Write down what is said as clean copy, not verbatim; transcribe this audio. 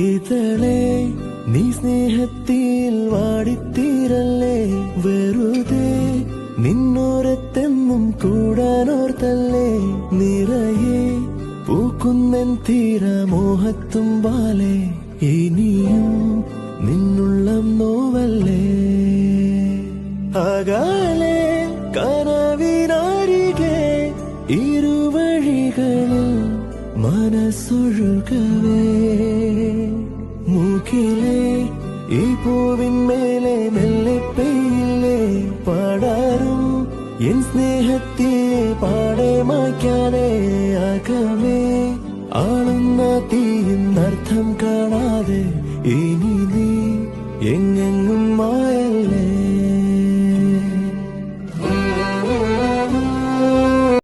ഇതളേ നീ സ്നേഹത്തിൽ വാടിത്തീരല്ലേ, വെറുതെ നിന്നോരത്തെന്നും കൂടാനോർത്തല്ലേ, നിറയെ പൂക്കുന്നൻ തീരമോഹത്തുമ്പാലെ ഇനിയും നിന്നുള്ളം നോവല്ലേ. അകാലെ കനവിനരികെ ഇരുവഴികളിൽ മനസ്സൊഴുകവേ, മൂക്കിലെ ഈ പൂവിന്മേലെ മെല്ലെ പെയ്യില്ലേ, പാടാറും എൻ സ്നേഹത്തെ പാടെ മായ്ക്കാനേ, അകമേ ആളുന്ന തീയിന്നർത്ഥം കാണാതെ ഇനി നീ എങ്ങെങ്ങും മായ